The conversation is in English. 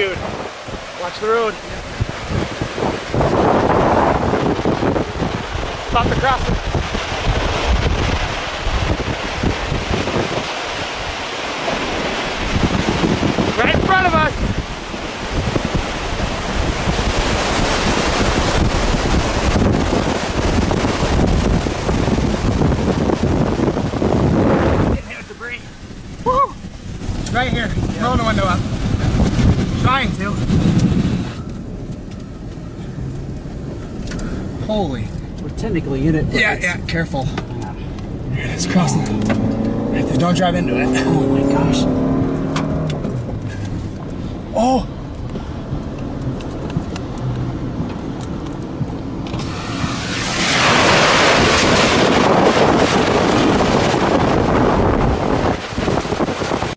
dude. Watch the road. About to cross it. Right in front of us. Getting hit with debris. Woo! Right here. Rolling the window up. Trying to. Holy. We're technically in it. Yeah, careful. It's crossing. Don't drive into it. Oh my gosh.